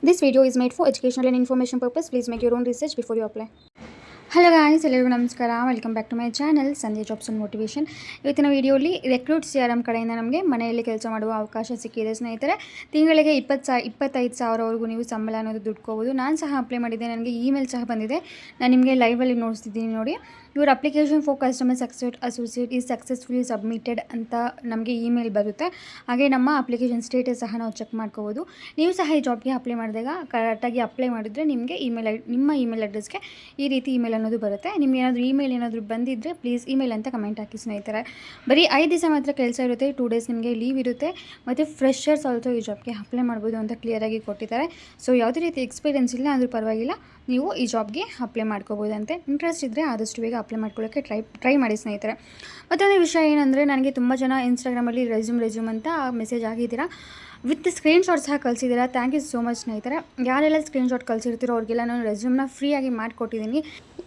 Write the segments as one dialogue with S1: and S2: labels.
S1: This video is made for educational and information purpose. Please make your own research before you apply. Hello guys, ಎಲ್ಲರಿಗೂ ನಮಸ್ಕಾರ. Welcome back to my channel Sandhya jobs and motivation. ಇವತ್ತಿನ ವಿಡಿಯೋಲಿ recruit CRM ಕಡೆಯಿಂದ ನಮಗೆ ಮನೆಯಲ್ಲಿ ಕೆಲಸ ಮಾಡುವ ಅವಕಾಶ ಸಿಕ್ಕಿದೆ ಸ್ನೇಹಿತರೆ. ತಿಂಗಳಿಗೆ 25,000ವರೆಗೂ ನೀವು ಸಂಬಳ ಅನ್ನೋದು ದುಡ್ಕೋಬೋದು. ನಾನು ಸಹ ಅಪ್ಲೈ ಮಾಡಿದ್ದೆ, ನನಗೆ ಇಮೇಲ್ ಸಹ ಬಂದಿದೆ. ನಾನು ನಿಮಗೆ ಲೈವಲ್ಲಿ ನೋಡಿಸ್ತಿದ್ದೀನಿ ನೋಡಿ. Your application for customer success associate is successfully submitted ಅಂತ ನಮಗೆ ಇಮೇಲ್ ಬರುತ್ತೆ. ಹಾಗೆ ನಮ್ಮ ಅಪ್ಲಿಕೇಶನ್ ಸ್ಟೇಟಸ್ ಸಹ ನಾವು ಚೆಕ್ ಮಾಡ್ಕೋಬೋದು. ನೀವು ಸಹ ಈ ಜಾಬ್ಗೆ ಅಪ್ಲೈ ಮಾಡಿದಾಗ ಕರೆಕ್ಟಾಗಿ ಅಪ್ಲೈ ಮಾಡಿದರೆ ನಿಮಗೆ ನಿಮ್ಮ ಇಮೇಲ್ ಅಡ್ರೆಸ್ಗೆ ಈ ರೀತಿ ಇಮೇಲ್ ಅನ್ನೋದು ಬರುತ್ತೆ. ನಿಮ್ಗೆ ಏನಾದರೂ ಇಮೇಲ್ ಏನಾದರೂ ಬಂದಿದ್ದರೆ ಪ್ಲೀಸ್ ಇಮೇಲ್ ಅಂತ ಕಮೆಂಟ್ ಹಾಕಿ ಸ್ನೇಹಿತರೆ. ಬರೀ 5 ದಿವಸ ಮಾತ್ರ ಕೆಲಸ ಇರುತ್ತೆ, 2 ಡೇಸ್ ನಿಮಗೆ ಲೀವ್ ಇರುತ್ತೆ. ಮತ್ತು ಫ್ರೆಶರ್ಸ್ ಆಲ್ಸೋ ಈ ಜಾಬ್ಗೆ ಅಪ್ಲೈ ಮಾಡ್ಬೋದು ಅಂತ ಕ್ಲಿಯರಾಗಿ ಕೊಟ್ಟಿದ್ದಾರೆ. ಸೊ ಯಾವುದೇ ರೀತಿ ಎಕ್ಸ್ಪೀರಿಯೆನ್ಸ್ ಇಲ್ಲ ಅಂದರೂ ಪರವಾಗಿಲ್ಲ, ನೀವು ಈ ಜಾಬ್ಗೆ ಅಪ್ಲೈ ಮಾಡ್ಕೋಬೋದಂತೆ. ಇಂಟ್ರೆಸ್ಟ್ ಇದ್ದರೆ ಆದಷ್ಟು ಬೇಗ ಅಪ್ಲೈ ಮಾಡ್ಕೊಳ್ಳೋಕ್ಕೆ ಟ್ರೈ ಮಾಡಿ ಸ್ನೇಹಿತರೆ. ಮತ್ತೊಂದು ವಿಷಯ ಏನಂದರೆ, ನನಗೆ ತುಂಬ ಜನ ಇನ್ಸ್ಟಾಗ್ರಾಮಲ್ಲಿ ರೆಸ್ಯೂಮ್ ಅಂತ ಮೆಸೇಜ್ ಆಗಿದ್ದೀರಾ, ವಿತ್ ಸ್ಕ್ರೀನ್ಶಾಟ್ ಸಹ ಕಳಿಸಿದ್ದೀರಾ. ಥ್ಯಾಂಕ್ ಯು ಸೋ ಮಚ್ ಸ್ನೇಹಿತರೆ. ಯಾರೆಲ್ಲ ಸ್ಕ್ರೀನ್ಶಾಟ್ ಕಳಿಸಿರ್ತೀರೋ ಅವ್ರಿಗೆಲ್ಲ ನಾನು ರೆಸ್ಯೂಮ್ನ ಫ್ರೀಯಾಗಿ ಮಾಡಿಕೊಟ್ಟಿದ್ದೀನಿ.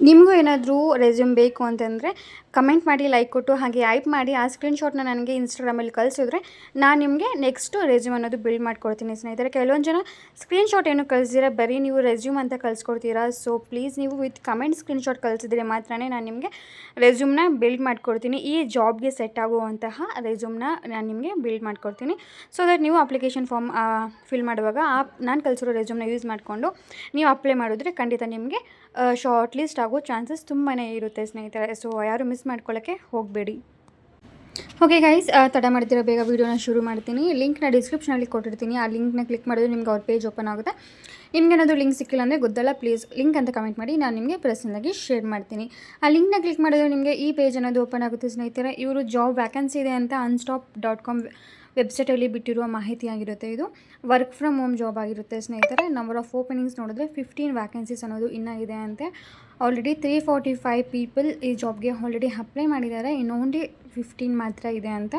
S1: ನಿಮಗೂ ಏನಾದರೂ ರೆಸ್ಯೂಮ್ ಬೇಕು ಅಂತಂದರೆ ಕಮೆಂಟ್ ಮಾಡಿ, ಲೈಕ್ ಕೊಟ್ಟು ಹಾಗೆ ಐಪ್ ಮಾಡಿ ಆ ಸ್ಕ್ರೀನ್ಶಾಟ್ನ ನನಗೆ ಇನ್ಸ್ಟಾಗ್ರಾಮಲ್ಲಿ ಕಳಿಸಿದ್ರೆ ನಾನು ನಿಮಗೆ ನೆಕ್ಸ್ಟು ರೆಸ್ಯೂಮ್ ಅನ್ನೋದು ಬಿಲ್ಡ್ ಮಾಡ್ಕೊಡ್ತೀನಿ ಸ್ನೇಹಿತರೆ. ಕೆಲವೊಂದು ಜನ ಸ್ಕ್ರೀನ್ಶಾಟ್ ಏನು ಕಳಿಸಿದ್ರೆ ಬರೀ ನೀವು ರೆಸ್ಯೂಮ್ ಅಂತ ಕಳಿಸ್ಕೊಡ್ತೀರಾ. ಸೊ ಪ್ಲೀಸ್ ನೀವು ವಿತ್ ಕಮೆಂಟ್ ಸ್ಕ್ರೀನ್ಶಾಟ್ ಕಳಿಸಿದ್ರೆ ಮಾತ್ರ ನಾನು ನಿಮಗೆ ರೆಸ್ಯೂಮ್ನ ಬಿಲ್ಡ್ ಮಾಡ್ಕೊಡ್ತೀನಿ. ಈ ಜಾಬ್ಗೆ ಸೆಟ್ ಆಗುವಂತಹ ರೆಸ್ಯೂಮ್ನ ನಾನು ನಿಮಗೆ ಬಿಲ್ಡ್ ಮಾಡ್ಕೊಡ್ತೀನಿ. ಸೊ ದಟ್ ನೀವು ಅಪ್ಲಿಕೇಶನ್ ಫಾರ್ಮ್ ಫಿಲ್ ಮಾಡುವಾಗ ನಾನು ಕಳಿಸಿರೋ ರೆಸ್ಯೂಮ್ನ ಯೂಸ್ ಮಾಡಿಕೊಂಡು ನೀವು ಅಪ್ಲೈ ಮಾಡಿದ್ರೆ ಖಂಡಿತ ನಿಮಗೆ ಶಾರ್ಟ್ ಲಿಸ್ಟ್ ಆಗೋ ಚಾನ್ಸಸ್ ತುಂಬಾ ಇರುತ್ತೆ ಸ್ನೇಹಿತರೆ. ಸೊ ಯಾರು ಮಿಸ್ ಮಾಡ್ಕೊಳ್ಳೋಕ್ಕೆ ಹೋಗಬೇಡಿ. ಓಕೆ ಗೈಸ್, ತಡ ಮಾಡ್ತಿರೋ ಬೇಗ ವೀಡಿಯೋನ ಶುರು ಮಾಡ್ತೀನಿ. ಲಿಂಕ್ನ ಡಿಸ್ಕ್ರಿಪ್ಷನಲ್ಲಿ ಕೊಟ್ಟಿರ್ತೀನಿ. ಆ ಲಿಂಕ್ನ ಕ್ಲಿಕ್ ಮಾಡಿದ್ರೆ ನಿಮ್ಗೆ ಅವ್ರ ಪೇಜ್ ಓಪನ್ ಆಗುತ್ತೆ. ನಿಮ್ಗೇನಾದರೂ ಲಿಂಕ್ ಸಿಕ್ಕಿಲ್ಲ ಅಂದರೆ ಗೊತ್ತಲ್ಲ, ಪ್ಲೀಸ್ ಲಿಂಕ್ ಅಂತ ಕಮೆಂಟ್ ಮಾಡಿ, ನಾನು ನಿಮಗೆ ಪರ್ಸನಲಾಗಿ ಶೇರ್ ಮಾಡ್ತೀನಿ. ಆ ಲಿಂಕ್ನ ಕ್ಲಿಕ್ ಮಾಡಿದ್ರೆ ನಿಮಗೆ ಈ ಪೇಜ್ ಅನ್ನೋದು ಓಪನ್ ಆಗುತ್ತೆ ಸ್ನೇಹಿತರೆ. ಇವರು ಜಾಬ್ ವ್ಯಾಕೆನ್ಸಿ ಇದೆ ಅಂತ unstopped.com ವೆಬ್ಸೈಟಲ್ಲಿ ಬಿಟ್ಟಿರುವ ಮಾಹಿತಿ ಆಗಿರುತ್ತೆ. ಇದು ವರ್ಕ್ ಫ್ರಮ್ ಹೋಮ್ ಜಾಬ್ ಆಗಿರುತ್ತೆ ಸ್ನೇಹಿತರೆ. ನಂಬರ್ ಆಫ್ ಓಪನಿಂಗ್ಸ್ ನೋಡಿದ್ರೆ 15 ವ್ಯಾಕೆನ್ಸೀಸ್ ಅನ್ನೋದು ಇನ್ನೂ ಇದೆ ಅಂತೆ. ಆಲ್ರೆಡಿ 345 ಪೀಪಲ್ ಈ ಜಾಬ್ಗೆ ಆಲ್ರೆಡಿ ಅಪ್ಲೈ ಮಾಡಿದ್ದಾರೆ. ಇನ್ನು ಓನ್ಲಿ 15 ಮಾತ್ರ ಇದೆ ಅಂತ.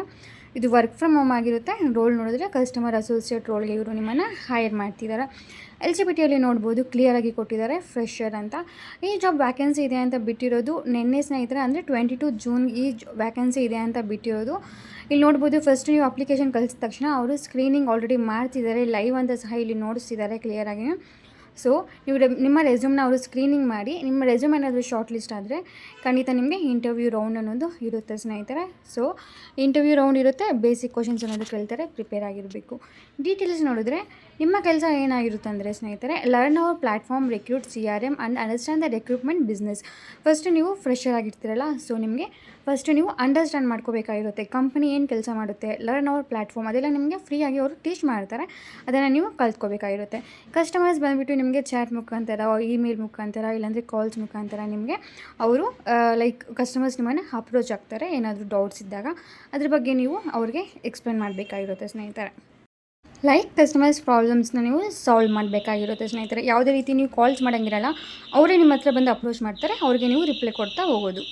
S1: ಇದು ವರ್ಕ್ ಫ್ರಮ್ ಹೋಮ್ ಆಗಿರುತ್ತೆ. ರೋಲ್ ನೋಡಿದ್ರೆ ಕಸ್ಟಮರ್ ಅಸೋಸಿಯೇಟ್ ರೋಲ್ಗೆ ಇವರು ನಿಮ್ಮನ್ನು ಹೈರ್ ಮಾಡ್ತಿದ್ದಾರೆ. ಎಲಿಜಿಬಿಲಿಟಿಯಲ್ಲಿ ನೋಡ್ಬೋದು, ಕ್ಲಿಯರಾಗಿ ಕೊಟ್ಟಿದ್ದಾರೆ, ಫ್ರೆಶರ್ ಅಂತ. ಈ ಜಾಬ್ ವ್ಯಾಕೆನ್ಸಿ ಇದೆ ಅಂತ ಬಿಟ್ಟಿರೋದು ನಿನ್ನೆ ಸ್ನೇಹಿತರೆ, ಅಂದರೆ 22 ಜೂನ್ ಈ ವ್ಯಾಕೆನ್ಸಿ ಇದೆ ಅಂತ ಬಿಟ್ಟಿರೋದು. ಇಲ್ಲಿ ನೋಡ್ಬೋದು, ಫಸ್ಟ್ ನೀವು ಅಪ್ಲಿಕೇಶನ್ ಕಳಿಸಿದ ತಕ್ಷಣ ಅವರು ಸ್ಕ್ರೀನಿಂಗ್ ಆಲ್ರೆಡಿ ಮಾಡ್ತಿದ್ದಾರೆ, ಲೈವ್ ಅಂತ ಸಹ ಇಲ್ಲಿ ನೋಡಿಸ್ತಿದ್ದಾರೆ ಕ್ಲಿಯರಾಗಿ. ಸೊ ನೀವು ನಿಮ್ಮ ರೆಸ್ಯೂಮ್ನ ಅವರು ಸ್ಕ್ರೀನಿಂಗ್ ಮಾಡಿ, ನಿಮ್ಮ ರೆಸ್ಯೂಮ್ ಏನಾದರೂ ಶಾರ್ಟ್ ಲಿಸ್ಟ್ ಆದರೆ ಖಂಡಿತ ನಿಮಗೆ ಇಂಟರ್ವ್ಯೂ ರೌಂಡ್ ಅನ್ನೋದು ಇರುತ್ತೆ ಸ್ನೇಹಿತರೆ. ಸೊ ಇಂಟರ್ವ್ಯೂ ರೌಂಡ್ ಇರುತ್ತೆ, ಬೇಸಿಕ್ ಕ್ವಶನ್ಸ್ ಅನ್ನೋದು ಕೇಳ್ತಾರೆ, ಪ್ರಿಪೇರ್ ಆಗಿರಬೇಕು. ಡೀಟೇಲ್ಸ್ ನೋಡಿದ್ರೆ ನಿಮ್ಮ ಕೆಲಸ ಏನಾಗಿರುತ್ತೆ ಅಂದರೆ ಸ್ನೇಹಿತರೆ, learn our platform, recruit CRM and understand the recruitment business. First ನೀವು ಫ್ರೆಶರ್ ಆಗಿರ್ತೀರಲ್ಲ, ಸೊ ನಿಮಗೆ ಫಸ್ಟ್ ನೀವು ಅಂಡರ್ಸ್ಟ್ಯಾಂಡ್ ಮಾಡ್ಕೋಬೇಕಾಗಿರುತ್ತೆ ಕಂಪನಿ ಏನು ಕೆಲಸ ಮಾಡುತ್ತೆ. ಲರ್ನ್ ಅವರ್ ಪ್ಲ್ಯಾಟ್ಫಾರ್ಮ್ ಅದೆಲ್ಲ ನಿಮಗೆ ಫ್ರೀಯಾಗಿ ಅವರು ಟೀಚ್ ಮಾಡ್ತಾರೆ, ಅದನ್ನು ನೀವು ಕಲ್ತ್ಕೋಬೇಕಾಗಿರುತ್ತೆ. ಕಸ್ಟಮರ್ಸ್ ಬಂದುಬಿಟ್ಟು ನಿಮಗೆ ಚಾಟ್ ಮುಖಾಂತರ, ಇಮೇಲ್ ಮುಖಾಂತರ, ಇಲ್ಲಾಂದರೆ ಕಾಲ್ಸ್ ಮುಖಾಂತರ ನಿಮಗೆ ಅವರು ಕಸ್ಟಮರ್ಸ್ ನಿಮ್ಮನ್ನು ಅಪ್ರೋಚ್ ಆಗ್ತಾರೆ ಏನಾದರೂ ಡೌಟ್ಸ್ ಇದ್ದಾಗ. ಅದ್ರ ಬಗ್ಗೆ ನೀವು ಅವ್ರಿಗೆ ಎಕ್ಸ್ಪ್ಲೇನ್ ಮಾಡಬೇಕಾಗಿರುತ್ತೆ ಸ್ನೇಹಿತರೆ. ಕಸ್ಟಮರ್ಸ್ ಪ್ರಾಬ್ಲಮ್ಸ್ನ ನೀವು ಸಾಲ್ವ್ ಮಾಡಬೇಕಾಗಿರುತ್ತೆ ಸ್ನೇಹಿತರೆ. ಯಾವುದೇ ರೀತಿ ನೀವು ಕಾಲ್ಸ್ ಮಾಡೋಂಗಿರಲ್ಲ, ಅವರೇ ನಿಮ್ಮ ಹತ್ರ ಬಂದು ಅಪ್ರೋಚ್ ಮಾಡ್ತಾರೆ, ಅವ್ರಿಗೆ ನೀವು ರಿಪ್ಲೈ ಕೊಡ್ತಾ ಹೋಗೋದು.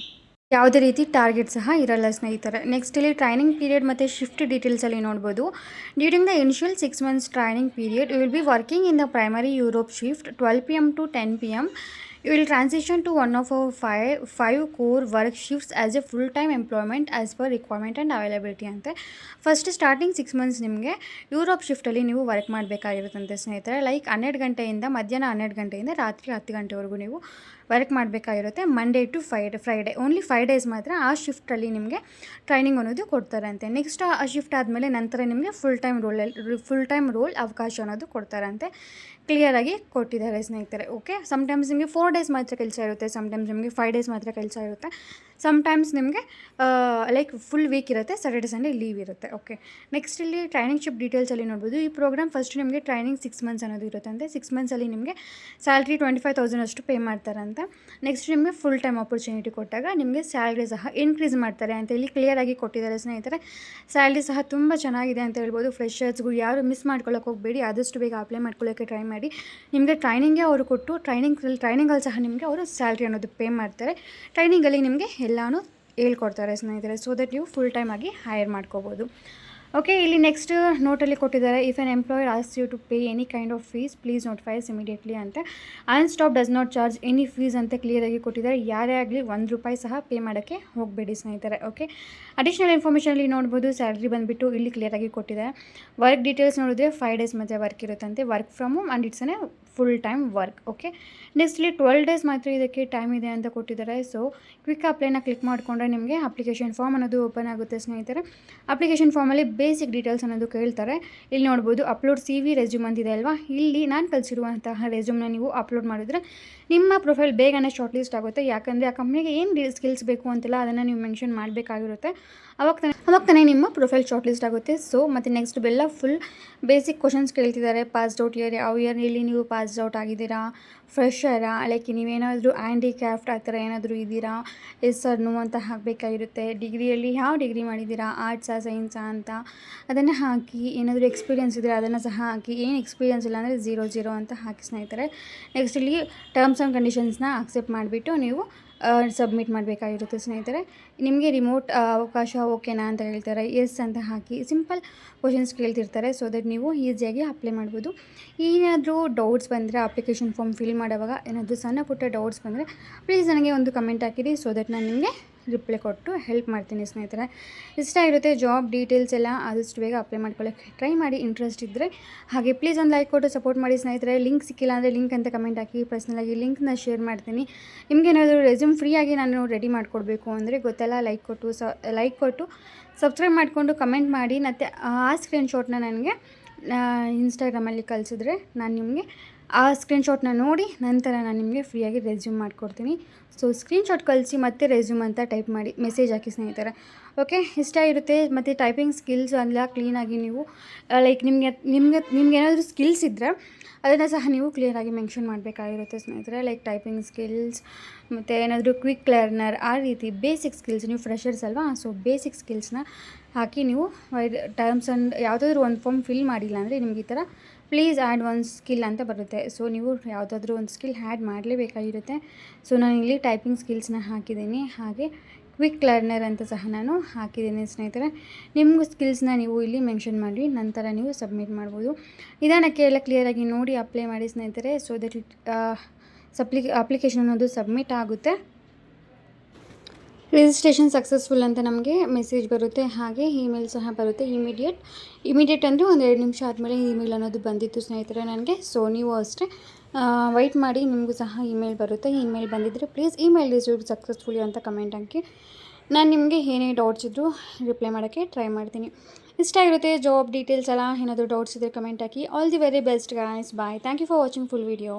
S1: ಯಾವುದೇ ರೀತಿ ಟಾರ್ಗೆಟ್ ಸಹ ಇರಲ್ಲ ಸ್ನೇಹಿತರೆ. ನೆಕ್ಸ್ಟ್ ಇಲ್ಲಿ ಟ್ರೈನಿಂಗ್ ಪೀರಿಯಡ್ ಮತ್ತು ಶಿಫ್ಟ್ ಡೀಟೇಲ್ಸಲ್ಲಿ ನೋಡ್ಬೋದು. During the initial 6 months training period you will be working in the primary Europe shift 12 PM to 10 PM. You will transition to one of our five core work shifts as a full-time employment as per requirement and availability ಅಂತೆ. First starting 6 months ನಿಮಗೆ Europe ಶಿಫ್ಟಲ್ಲಿ ನೀವು work ಮಾಡಬೇಕಾಗಿರುತ್ತಂತೆ ಸ್ನೇಹಿತರೆ. 12 ಗಂಟೆಯಿಂದ ಮಧ್ಯಾಹ್ನ 12 ಗಂಟೆಯಿಂದ ರಾತ್ರಿ 10 ಗಂಟೆವರೆಗೂ ನೀವು ವರ್ಕ್ ಮಾಡಬೇಕಾಗಿರುತ್ತೆ. Monday to Friday only 5 days ಮಾತ್ರ ಆ ಶಿಫ್ಟಲ್ಲಿ ನಿಮಗೆ ಟ್ರೈನಿಂಗ್ ಅನ್ನೋದು ಕೊಡ್ತಾರಂತೆ. ನೆಕ್ಸ್ಟ್ ಆ ಶಿಫ್ಟ್ ಆದಮೇಲೆ ನಂತರ ನಿಮಗೆ ಫುಲ್ ಟೈಮ್ ರೋಲ್ ಅವಕಾಶ ಅನ್ನೋದು ಕೊಡ್ತಾರಂತೆ. ಕ್ಲಿಯರಾಗಿ ಕೊಟ್ಟಿದ್ದಾರೆ ಸ್ನೇಹಿತರೆ. ಓಕೆ, ಸಮ್ಟೈಮ್ಸ್ ನಿಮಗೆ 4 days ಮಾತ್ರ ಕೆಲಸ ಇರುತ್ತೆ, ಸಮ್ಟೈಮ್ಸ್ ನಿಮಗೆ 5 days ಮಾತ್ರ ಕೆಲಸ ಇರುತ್ತೆ, ಸಮ್ಟೈಮ್ಸ್ ನಿಮಗೆ ಫುಲ್ ವೀಕ್ ಇರುತ್ತೆ, ಸ್ಯಾಟರ್ಡೆ ಸಂಡೇ ಲೀವ್ ಇರುತ್ತೆ. ಓಕೆ, ನೆಕ್ಸ್ಟ್ ಇಲ್ಲಿ ಟ್ರೈನಿಂಗ್ ಶಿಫ್ಟ್ ಡೀಟೇಲ್ಸಲ್ಲಿ ನೋಡ್ಬೋದು. ಈ ಪ್ರೋಗ್ರಾಮ್ ಫಸ್ಟ್ ನಿಮಗೆ ಟ್ರೈನಿಂಗ್ 6 months ಅನ್ನೋದು ಇರುತ್ತಂತೆ. 6 monthsಲ್ಲಿ ನಿಮಗೆ ಸ್ಯಾಲ್ರಿ 25,000 ಅಷ್ಟು ಪೇ ಮಾಡ್ತಾರಂತೆ. ನೆಕ್ಸ್ಟ್ ನಿಮಗೆ ಫುಲ್ ಟೈಮ್ ಆಪರ್ಚುನಿಟಿ ಕೊಟ್ಟಾಗ ನಿಮಗೆ ಸ್ಯಾಲ್ರಿ ಸಹ ಇನ್ಕ್ರೀಸ್ ಮಾಡ್ತಾರೆ ಅಂತ ಇಲ್ಲಿ ಕ್ಲಿಯರಾಗಿ ಕೊಟ್ಟಿದ್ದಾರೆ ಸ್ನೇಹಿತರೆ. ಸ್ಯಾಲ್ರಿ ಸಹ ತುಂಬ ಚೆನ್ನಾಗಿದೆ ಅಂತ ಹೇಳ್ಬೋದು. ಫ್ರೆಶರ್ಸ್ಗೂ ಯಾರು ಮಿಸ್ ಮಾಡ್ಕೊಳ್ಳೋಕೆ ಹೋಗಬೇಡಿ, ಆದಷ್ಟು ಬೇಗ ಅಪ್ಲೈ ಮಾಡ್ಕೊಳ್ಳೋಕ್ಕೆ ಟ್ರೈ ಮಾಡಿ. ನಿಮಗೆ ಟ್ರೈನಿಂಗೇ ಅವರು ಕೊಟ್ಟು ಟ್ರೈನಿಂಗಲ್ಲಿ ಸಹ ನಿಮಗೆ ಅವರು ಸ್ಯಾಲ್ರಿ ಅನ್ನೋದು ಪೇ ಮಾಡ್ತಾರೆ. ಟ್ರೈನಿಂಗಲ್ಲಿ ನಿಮಗೆ ಎಲ್ಲನೂ ಹೇಳ್ಕೊಡ್ತಾರೆ ಸ್ನೇಹಿತರೆ, ಸೊ ದಟ್ ನೀವು ಫುಲ್ ಟೈಮ್ ಆಗಿ ಹೈರ್ ಮಾಡ್ಕೋಬೋದು. ಓಕೆ, ಇಲ್ಲಿ ನೆಕ್ಸ್ಟ್ ನೋಟಲ್ಲಿ ಕೊಟ್ಟಿದ್ದಾರೆ, if an employer asks you to pay any kind of fees please notify us immediately ಅಂತ. Unstop does not charge any fees ಅಂತ ಕ್ಲಿಯರಾಗಿ ಕೊಟ್ಟಿದ್ದಾರೆ. ಯಾರೇ ಆಗಲಿ ₹1 ಸಹ ಪೇ ಮಾಡೋಕ್ಕೆ ಹೋಗಬೇಡಿ ಸ್ನೇಹಿತರೆ. ಓಕೆ, ಅಡಿಷ್ನಲ್ ಇನ್ಫಾರ್ಮೇಷನಲ್ಲಿ ನೋಡ್ಬೋದು, ಸ್ಯಾಲ್ರಿ ಬಂದುಬಿಟ್ಟು ಇಲ್ಲಿ ಕ್ಲಿಯರಾಗಿ ಕೊಟ್ಟಿದ್ದಾರೆ. ವರ್ಕ್ ಡೀಟೇಲ್ಸ್ ನೋಡಿದ್ರೆ 5 ಡೇಸ್ ಮಧ್ಯೆ ವರ್ಕ್ ಇರುತ್ತಂತೆ, work from home and it's full time work. Okay, next ಇಲ್ಲಿ 12 ಡೇಸ್ ಮಾತ್ರ ಇದಕ್ಕೆ ಟೈಮ್ ಇದೆ ಅಂತ ಕೊಟ್ಟಿದ್ದಾರೆ. ಸೊ ಕ್ವಿಕ್ ಅಪ್ಲೈನ ಕ್ಲಿಕ್ ಮಾಡಿಕೊಂಡ್ರೆ ನಿಮಗೆ ಅಪ್ಲಿಕೇಶನ್ ಫಾರ್ಮ್ ಅನ್ನೋದು ಓಪನ್ ಆಗುತ್ತೆ ಸ್ನೇಹಿತರೆ. ಅಪ್ಲಿಕೇಶನ್ ಫಾರ್ಮಲ್ಲಿ ಬೇಸಿಕ್ ಡೀಟೇಲ್ಸ್ ಅನ್ನೋದು ಕೇಳ್ತಾರೆ. ಇಲ್ಲಿ ನೋಡ್ಬೋದು ಅಪ್ಲೋಡ್ CV ರೆಸ್ಯೂಮ್ ಅಂತಿದೆ ಅಲ್ವಾ, ಇಲ್ಲಿ ನಾನು ಕಳಿಸಿರುವಂತಹ ರೆಸ್ಯೂಮ್ನ ನೀವು ಅಪ್ಲೋಡ್ ಮಾಡಿದ್ರೆ ನಿಮ್ಮ ಪ್ರೊಫೈಲ್ ಬೇಗನೆ ಶಾರ್ಟ್ ಲಿಸ್ಟ್ ಆಗುತ್ತೆ. ಯಾಕಂದರೆ ಆ ಕಂಪ್ನಿಗೆ ಏನು ಸ್ಕಿಲ್ಸ್ ಬೇಕು ಅಂತೆಲ್ಲ ಅದನ್ನು ನೀವು ಮೆನ್ಷನ್ ಮಾಡಬೇಕಾಗಿರುತ್ತೆ. ಅವಾಗ ತಾನೇ ನಿಮ್ಮ ಪ್ರೊಫೈಲ್ ಶಾರ್ಟ್ ಲಿಸ್ಟ್ ಆಗುತ್ತೆ. ಸೊ ಮತ್ತು ನೆಕ್ಸ್ಟ್ ಬೆಲ್ಲ ಫುಲ್ ಬೇಸಿಕ್ ಕ್ವಶನ್ಸ್ ಕೇಳ್ತಿದ್ದಾರೆ. ಪಾಸ್ಡ್ ಔಟ್ ಇಯರ್ ಯಾವ ಇಯರ್ನಲ್ಲಿ ನೀವು ಪಾಸ್ಡ್ ಔಟ್ ಆಗಿದ್ದೀರಾ, ಫ್ರೆಶರಾ, ಲೈಕ್ ನೀವೇನಾದರೂ ಹ್ಯಾಂಡಿಕ್ರಾಫ್ಟ್ ಆ ಥರ ಏನಾದರೂ ಇದ್ದೀರಾ, ಎಸ್ ಆರ್ ನೋ ಅಂತ ಹಾಕಬೇಕಾಗಿರುತ್ತೆ. ಡಿಗ್ರಿಯಲ್ಲಿ ಯಾವ ಡಿಗ್ರಿ ಮಾಡಿದ್ದೀರಾ, ಆರ್ಟ್ಸಾ ಸೈನ್ಸಾ ಅಂತ ಅದನ್ನು ಹಾಕಿ. ಏನಾದರೂ ಎಕ್ಸ್ಪೀರಿಯನ್ಸ್ ಇದ್ದರೆ ಅದನ್ನು ಸಹ ಹಾಕಿ. ಏನು ಎಕ್ಸ್ಪೀರಿಯನ್ಸ್ ಇಲ್ಲ ಅಂದರೆ 0 ಅಂತ ಹಾಕಿ ಸ್ನೇಹಿತರೆ. ನೆಕ್ಸ್ಟ್ ಇಲ್ಲಿ ಟರ್ಮ್ಸ್ ಆ್ಯಂಡ್ ಕಂಡೀಷನ್ಸ್ನ ಅಕ್ಸೆಪ್ಟ್ ಮಾಡಿಬಿಟ್ಟು ನೀವು ಸಬ್ಮಿಟ್ ಮಾಡಬೇಕಾಗಿರುತ್ತೆ ಸ್ನೇಹಿತರೆ. ನಿಮಗೆ ರಿಮೋಟ್ ಅವಕಾಶ ಓಕೆನಾ ಅಂತ ಹೇಳ್ತಾರೆ, ಎಸ್ ಅಂತ ಹಾಕಿ. ಸಿಂಪಲ್ ಕ್ವಶನ್ಸ್ ಕೇಳ್ತಿರ್ತಾರೆ, ಸೊ ದಟ್ ನೀವು ಈಸಿಯಾಗಿ ಅಪ್ಲೈ ಮಾಡ್ಬೋದು. ಏನಾದರೂ ಡೌಟ್ಸ್ ಬಂದರೆ ಅಪ್ಲಿಕೇಶನ್ ಫಾರ್ಮ್ ಫಿಲ್ ಮಾಡೋವಾಗ ಏನಾದರೂ ಸಣ್ಣ ಪುಟ್ಟ ಡೌಟ್ಸ್ ಬಂದರೆ ಪ್ಲೀಸ್ ನನಗೆ ಒಂದು ಕಮೆಂಟ್ ಹಾಕಿರಿ, ಸೊ ದಟ್ ನಾನು ನಿಮಗೆ ರಿಪ್ಲೈ ಕೊಟ್ಟು ಹೆಲ್ಪ್ ಮಾಡ್ತೀನಿ ಸ್ನೇಹಿತರೆ. ಇಷ್ಟ ಇರುತ್ತೆ ಜಾಬ್ ಡೀಟೇಲ್ಸ್ ಎಲ್ಲ ಆದಷ್ಟು ಬೇಗ ಅಪ್ಲೈ ಮಾಡ್ಕೊಳ್ಳೋಕ್ಕೆ ಟ್ರೈ ಮಾಡಿ, ಇಂಟ್ರೆಸ್ಟ್ ಇದ್ದರೆ. ಹಾಗೆ ಪ್ಲೀಸ್ ಒಂದು ಲೈಕ್ ಕೊಟ್ಟು ಸಪೋರ್ಟ್ ಮಾಡಿ ಸ್ನೇಹಿತರೆ. ಲಿಂಕ್ ಸಿಕ್ಕಿಲ್ಲ ಅಂದರೆ ಲಿಂಕ್ ಅಂತ ಕಮೆಂಟ್ ಹಾಕಿ, ಪರ್ಸ್ನಲಾಗಿ ಲಿಂಕ್ನ ಶೇರ್ ಮಾಡ್ತೀನಿ. ನಿಮಗೇನಾದರೂ ರೆಸ್ಯೂಮ್ ಫ್ರೀಯಾಗಿ ನಾನು ರೆಡಿ ಮಾಡಿಕೊಡ್ಬೇಕು ಅಂದರೆ ಗೊತ್ತಲ್ಲ, ಲೈಕ್ ಕೊಟ್ಟು ಸಬ್ಸ್ಕ್ರೈಬ್ ಮಾಡಿಕೊಂಡು ಕಮೆಂಟ್ ಮಾಡಿ. ಮತ್ತು ಆ ಸ್ಕ್ರೀನ್ಶಾಟ್ನ ನನಗೆ ಇನ್ಸ್ಟಾಗ್ರಾಮಲ್ಲಿ ಕಳಿಸಿದ್ರೆ ನಾನು ನಿಮಗೆ ಆ ಸ್ಕ್ರೀನ್ಶಾಟ್ನ ನೋಡಿ ನಂತರ ನಾನು ನಿಮಗೆ ಫ್ರೀಯಾಗಿ ರೆಸ್ಯೂಮ್ ಮಾಡಿಕೊಡ್ತೀನಿ. ಸೊ ಸ್ಕ್ರೀನ್ಶಾಟ್ ಕಳಿಸಿ ಮತ್ತೆ ರೆಸ್ಯೂಮ್ ಅಂತ ಟೈಪ್ ಮಾಡಿ ಮೆಸೇಜ್ ಹಾಕಿ ಸ್ನೇಹಿತರೆ. ಓಕೆ, ಇಷ್ಟ ಇರುತ್ತೆ. ಮತ್ತು ಟೈಪಿಂಗ್ ಸ್ಕಿಲ್ಸ್ ಎಲ್ಲ ಕ್ಲೀನಾಗಿ ನೀವು ಲೈಕ್ ನಿಮ್ಗೆ ಏನಾದರೂ ಸ್ಕಿಲ್ಸ್ ಇದ್ದರೆ ಅದನ್ನು ಸಹ ನೀವು ಕ್ಲಿಯರಾಗಿ ಮೆನ್ಷನ್ ಮಾಡಬೇಕಾಗಿರುತ್ತೆ ಸ್ನೇಹಿತರೆ. ಲೈಕ್ ಟೈಪಿಂಗ್ ಸ್ಕಿಲ್ಸ್ ಮತ್ತು ಏನಾದರೂ ಕ್ವಿಕ್ ಲರ್ನರ್ ಆ ರೀತಿ ಬೇಸಿಕ್ ಸ್ಕಿಲ್ಸ್. ನೀವು ಫ್ರೆಷರ್ಸ್ ಅಲ್ವಾ, ಸೊ ಬೇಸಿಕ್ ಸ್ಕಿಲ್ಸ್ನ ಹಾಕಿ ನೀವು ಟರ್ಮ್ಸ್ ಆ್ಯಂಡ್ ಯಾವುದಾದ್ರೂ ಒಂದು ಫಾರ್ಮ್ ಫಿಲ್ ಮಾಡಿಲ್ಲ ಅಂದರೆ ನಿಮ್ಗೆ ಈ ಥರ ಪ್ಲೀಸ್ ಆ್ಯಡ್ ಒನ್ ಸ್ಕಿಲ್ ಅಂತ ಬರುತ್ತೆ. ಸೊ ನೀವು ಯಾವುದಾದ್ರೂ ಒಂದು ಸ್ಕಿಲ್ ಆ್ಯಡ್ ಮಾಡಲೇಬೇಕಾಗಿರುತ್ತೆ. ಸೊ ನಾನು ಇಲ್ಲಿ ಟೈಪಿಂಗ್ ಸ್ಕಿಲ್ಸ್ನ ಹಾಕಿದ್ದೀನಿ, ಹಾಗೆ ಕ್ವಿಕ್ ಲರ್ನರ್ ಅಂತ ಸಹ ನಾನು ಹಾಕಿದ್ದೀನಿ ಸ್ನೇಹಿತರೆ. ನಿಮಗೂ ಸ್ಕಿಲ್ಸ್ನ ನೀವು ಇಲ್ಲಿ ಮೆನ್ಷನ್ ಮಾಡಿ ನಂತರ ನೀವು ಸಬ್ಮಿಟ್ ಮಾಡ್ಬೋದು. ನಿಧಾನಕ್ಕೆ ಎಲ್ಲ ಕ್ಲಿಯರಾಗಿ ನೋಡಿ ಅಪ್ಲೈ ಮಾಡಿ ಸ್ನೇಹಿತರೆ. ಸೊ ದಟ್ ಅಪ್ಲಿಕೇಶನ್ ಅನ್ನೋದು ಸಬ್ಮಿಟ್ ಆಗುತ್ತೆ. ರಿಜಿಸ್ಟ್ರೇಷನ್ ಸಕ್ಸಸ್ಫುಲ್ ಅಂತ ನಮಗೆ ಮೆಸೇಜ್ ಬರುತ್ತೆ, ಹಾಗೆ ಇಮೇಲ್ ಸಹ ಬರುತ್ತೆ. ಇಮಿಡಿಯೇಟ್ ಅಂದರೆ ಒಂದು 2 ನಿಮಿಷ ಆದಮೇಲೆ ಇಮೇಲ್ ಅನ್ನೋದು ಬಂದಿತ್ತು ಸ್ನೇಹಿತರೆ ನನಗೆ. ಸೊ ನೀವು ಅಷ್ಟೇ ವೆಯ್ಟ್ ಮಾಡಿ, ನಿಮಗೂ ಸಹ ಇಮೇಲ್ ಬರುತ್ತೆ. ಇಮೇಲ್ ಬಂದಿದ್ದರೆ ಪ್ಲೀಸ್ ಇಮೇಲ್ ರಿಸೀವ್ಡ್ ಸಕ್ಸಸ್ಫುಲಿ ಅಂತ ಕಮೆಂಟ್ ಹಾಕಿ. ನಾನು ನಿಮಗೆ ಏನೇ ಡೌಟ್ಸ್ ಇದ್ದರೂ ರಿಪ್ಲೈ ಮಾಡೋಕ್ಕೆ ಟ್ರೈ ಮಾಡ್ತೀನಿ. ಇಷ್ಟ ಇರುತ್ತೆ ಜಾಬ್ ಡೀಟೇಲ್ಸ್ ಎಲ್ಲ. ಏನಾದರೂ ಡೌಟ್ಸ್ ಇದ್ದರೆ ಕಮೆಂಟ್ ಹಾಕಿ. All the very best guys, bye. Thank you for watching full video.